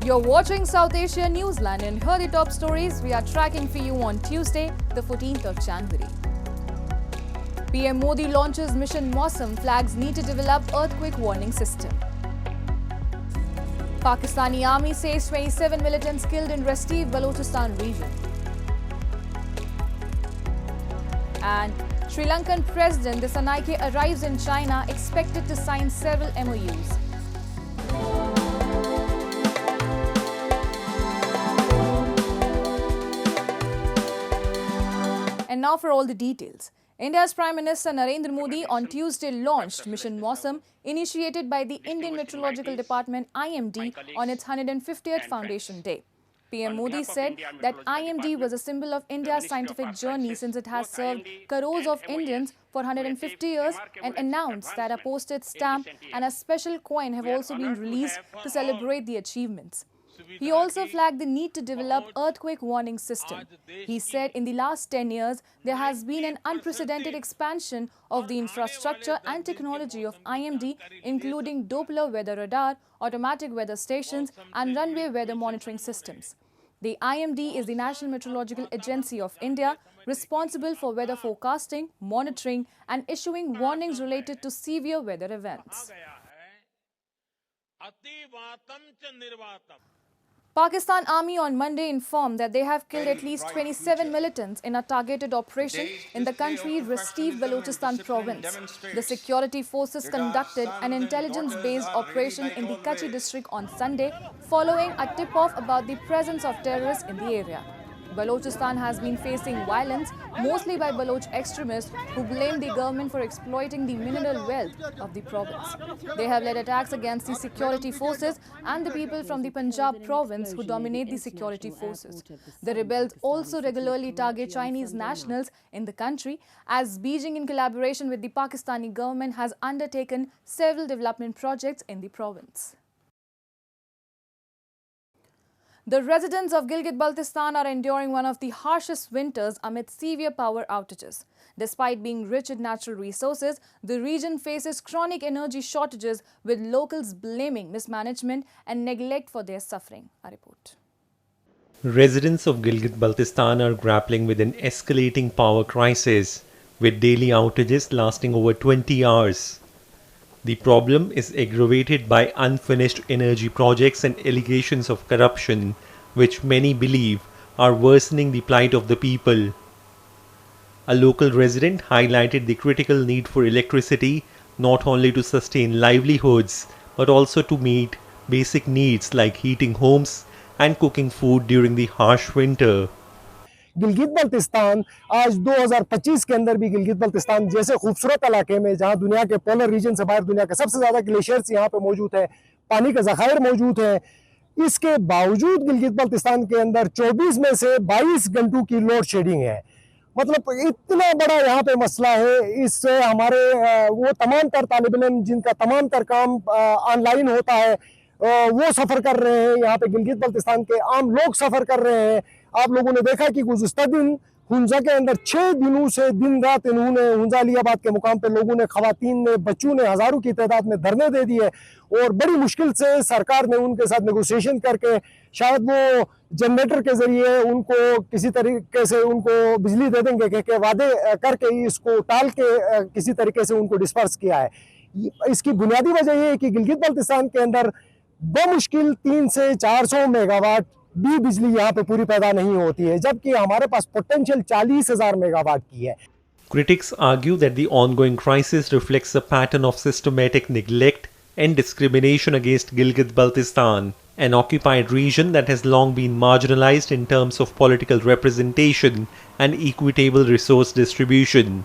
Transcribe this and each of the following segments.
You're watching South Asia Newsline and here are the top stories we are tracking for you on Tuesday, the 14th of January. PM Modi launches Mission Mausam, flags need to develop earthquake warning system. Pakistani army says 27 militants killed in Rastiv, Balochistan region. And Sri Lankan President Dissanayake arrives in China, expected to sign several MOUs. And now for all the details. India's Prime Minister Narendra Modi on Tuesday launched Mission Mausam, initiated by the Indian Meteorological Department IMD on its 150th Foundation Day. PM Modi said that IMD was a symbol of India's scientific journey since it has served crores of Indians for 150 years and announced that a postage stamp and a special coin have also been released to celebrate the achievements. He also flagged the need to develop earthquake warning system. He said in the last 10 years, there has been an unprecedented expansion of the infrastructure and technology of IMD, including Doppler weather radar, automatic weather stations, and runway weather monitoring systems. The IMD is the National Meteorological Agency of India, responsible for weather forecasting, monitoring, and issuing warnings related to severe weather events. Pakistan Army on Monday informed that they have killed at least 27 militants in a targeted operation in the country's Rastiv, Balochistan province. The security forces conducted an intelligence-based operation in the Kachi district on Sunday, following a tip-off about the presence of terrorists in the area. Balochistan has been facing violence, mostly by Baloch extremists who blame the government for exploiting the mineral wealth of the province. They have led attacks against the security forces and the people from the Punjab province who dominate the security forces. The rebels also regularly target Chinese nationals in the country, as Beijing, in collaboration with the Pakistani government, has undertaken several development projects in the province. The residents of Gilgit-Baltistan are enduring one of the harshest winters amid severe power outages. Despite being rich in natural resources, the region faces chronic energy shortages, with locals blaming mismanagement and neglect for their suffering. A report. Residents of Gilgit-Baltistan are grappling with an escalating power crisis, with daily outages lasting over 20 hours. The problem is aggravated by unfinished energy projects and allegations of corruption, which many believe are worsening the plight of the people. A local resident highlighted the critical need for electricity not only to sustain livelihoods but also to meet basic needs like heating homes and cooking food during the harsh winter. Gilgit Baltistan आज 2025 के अंदर भी गिलगित बल्तिस्तान जैसे खूबसूरत इलाके में, जहां दुनिया के पोलर रीजन से बाहर दुनिया के सबसे ज़्यादा ग्लेशियर्स यहाँ पे मौजूद है, पानी के ज़खायर मौजूद हैं, इसके बावजूद गिलगित बल्तिस्तान के अंदर 24 में से 22 घंटों की लोड शेडिंग है. मतलब इतना बड़ा यहाँ पे मसला है. इससे हमारे वो तमाम तर तालिब इल्म जिनका तमाम तर काम ऑनलाइन होता है, वो सफ़र कर रहे हैं. यहाँ पे गिलगित बल्तिस्तान के आम लोग सफ़र कर रहे हैं. आप लोगों ने देखा कि गुज़िश्ता दिन हुंजा के अंदर 6 दिनों से दिन रात इन्होंने हुंजा अलीयाबाद के मुकाम पे लोगों ने, ख़वातीन ने, बच्चों ने हज़ारों की तादाद में धरने दे दिए और बड़ी मुश्किल से सरकार ने उनके साथ नेगोशिएशन करके शायद वो जनरेटर के ज़रिए उनको किसी तरीके से उनको बिजली दे देंगे कि वादे करके इसको टाल के किसी तरीके से उनको डिस्पर्स किया है. इसकी बुनियादी वजह ये है कि गिलगित बल्तिस्तान के अंदर बमुश्किल 300 से 400 मेगावाट भी बिजली यहाँ पे पूरी पैदा नहीं होती है, जबकि हमारे पास पोटेंशियल 40,000 मेगावाट की है. Critics argue that the ongoing crisis reflects a pattern of systematic neglect and discrimination against Gilgit-Baltistan, an occupied region that has long been marginalized in terms of political representation and equitable resource distribution.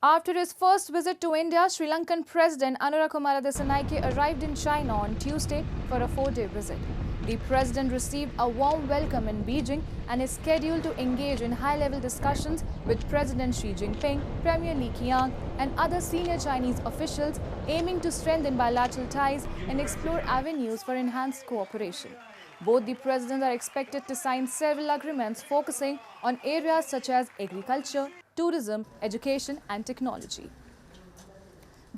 After his first visit to India, Sri Lankan President Anurakumara Dissanayake arrived in China on Tuesday for a 4-day visit. The president received a warm welcome in Beijing and is scheduled to engage in high-level discussions with President Xi Jinping, Premier Li Qiang, and other senior Chinese officials, aiming to strengthen bilateral ties and explore avenues for enhanced cooperation. Both the presidents are expected to sign several agreements focusing on areas such as agriculture, tourism, education, and technology.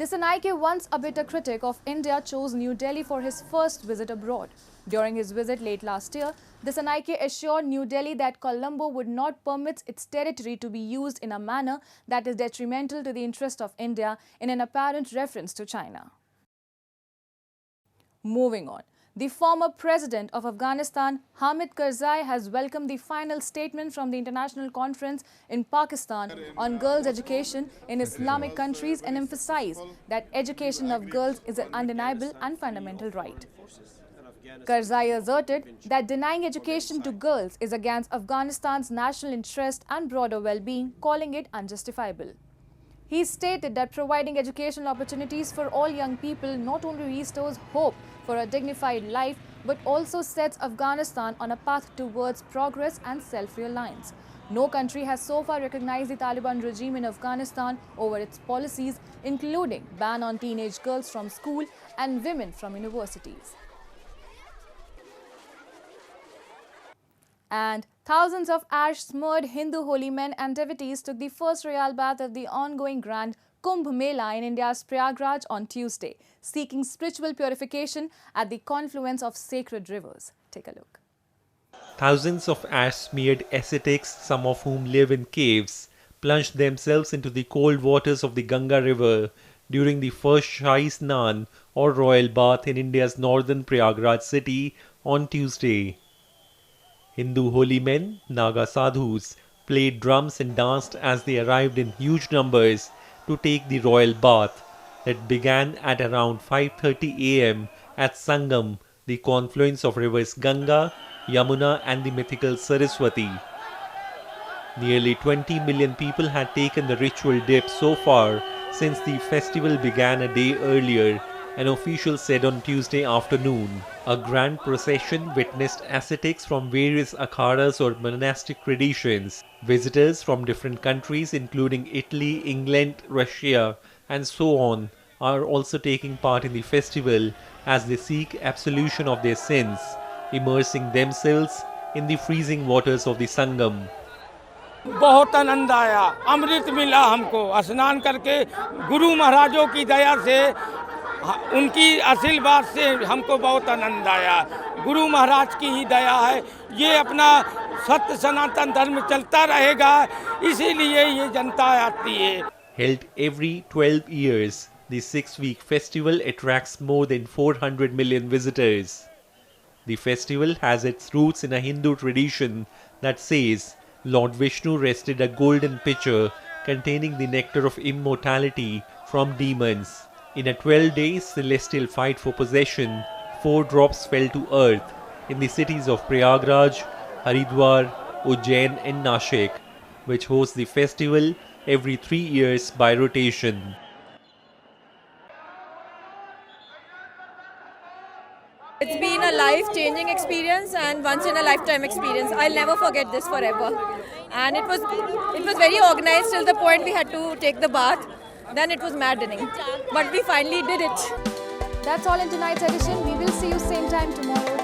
Dissanayake, once a bitter critic of India, chose New Delhi for his first visit abroad. During his visit late last year, Dissanayake assured New Delhi that Colombo would not permit its territory to be used in a manner that is detrimental to the interest of India, in an apparent reference to China. Moving on. The former president of Afghanistan, Hamid Karzai, has welcomed the final statement from the International Conference in Pakistan on girls' education in Islamic countries and emphasized that education of girls is an undeniable and fundamental right. Karzai asserted that denying education to girls is against Afghanistan's national interest and broader well-being, calling it unjustifiable. He stated that providing educational opportunities for all young people not only restores hope for a dignified life, but also sets Afghanistan on a path towards progress and self-reliance. No country has so far recognized the Taliban regime in Afghanistan over its policies, including ban on teenage girls from school and women from universities. And thousands of ash-smeared Hindu holy men and devotees took the first royal bath of the ongoing Grand Kumbh Mela in India's Prayagraj on Tuesday, seeking spiritual purification at the confluence of sacred rivers. Take a look. Thousands of ash-smeared ascetics, some of whom live in caves, plunged themselves into the cold waters of the Ganga River during the first Shahi Snan or royal bath in India's northern Prayagraj city on Tuesday. Hindu holy men, Naga sadhus, played drums and danced as they arrived in huge numbers to take the royal bath that began at around 5:30 a.m. at Sangam, the confluence of rivers Ganga, Yamuna and the mythical Saraswati. Nearly 20 million people had taken the ritual dip so far since the festival began a day earlier, an official said on Tuesday afternoon. A grand procession witnessed ascetics from various akhadas or monastic traditions, visitors from different countries including Italy, England, Russia and so on are also taking part in the festival as they seek absolution of their sins, immersing themselves in the freezing waters of the Sangam. बहुत आनंद आया, अमृत मिला हमको स्नान करके, गुरु महाराजों की दया से, उनकी आशीर्वाद से हमको बहुत आनंद आया। गुरु महाराज की ही दया है, ये अपना सत्य सनातन धर्म चलता रहेगा, इसीलिए ये जनता आती है। Held every 12 years, the 6-week festival attracts more than 400 million visitors. The festival has its roots in a Hindu tradition that says Lord Vishnu rested a golden pitcher containing the nectar of immortality from demons. In a 12-day celestial fight for possession, 4 drops fell to earth in the cities of Prayagraj, Haridwar, Ujjain and Nashik, which host the festival every 3 years by rotation. It's been a life-changing experience and once-in-a-lifetime experience. I'll never forget this forever. And it was very organized till the point we had to take the bath. Then it was maddening. But we finally did it. That's all in tonight's edition. We will see you same time tomorrow.